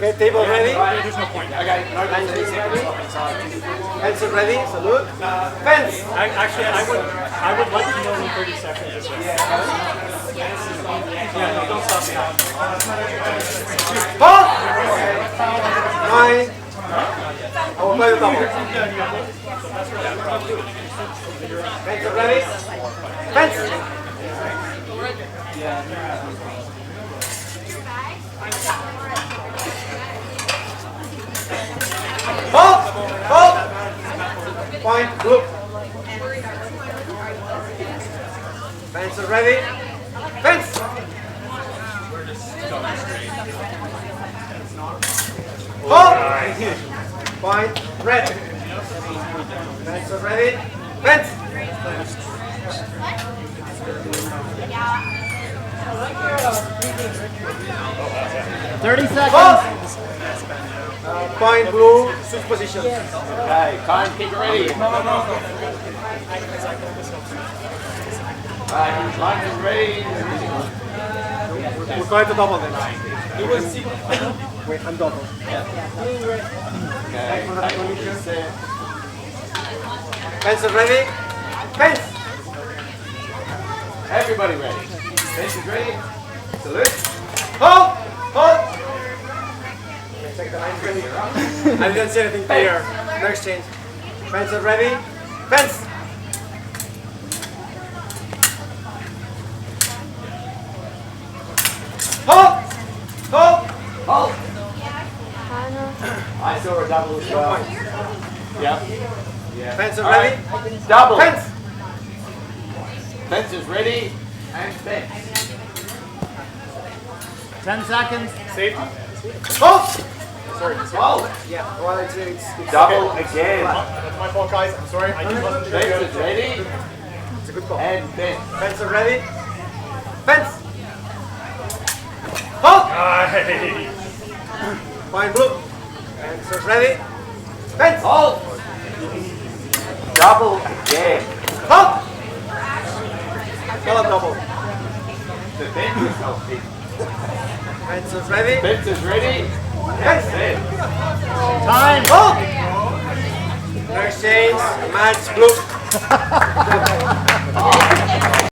Okay, table ready. There's no point. Okay, pencil ready. Salute. Fence. Actually, I would like to know in 30 seconds as well. Yeah, no, don't stop me. Ball. 9. I will play the double. Pencil ready. Fence. Ball. Ball. Point. Group. Pencil ready. Fence. Ball. Point. Red. Pencil ready. Fence. 30 seconds. Ball. Point blue. Switch position. Okay, time, keep it ready. Time is ready. We're going to double then. Wait, I'm double. Okay, Pencil ready. Fence. everybody ready. Fence is ready. Salute. Hold. Hold. Check the lines ready. I didn't see anything clear. No exchange. Pencil ready. Fence. Hold. Hold. Hold. I saw a double as well. Yep. Yeah. Pencil All ready. right. Double. Fence. Fence is ready. And fence. 10 seconds. Safety. Hold. Hold. Yeah. Well, it's Double again. That's my fault, guys. I'm sorry. I just wasn't sure. Fence is ready. It's a good call. And fence. Pencil ready. Fence. Hold. Nice. Point blue. Pencil ready. Fence. Hold. Double again. Hold. Call a double. The fence is healthy. Pencil ready. Fence is ready. Fence. Fence. Time. Hold. No exchange. Match blue.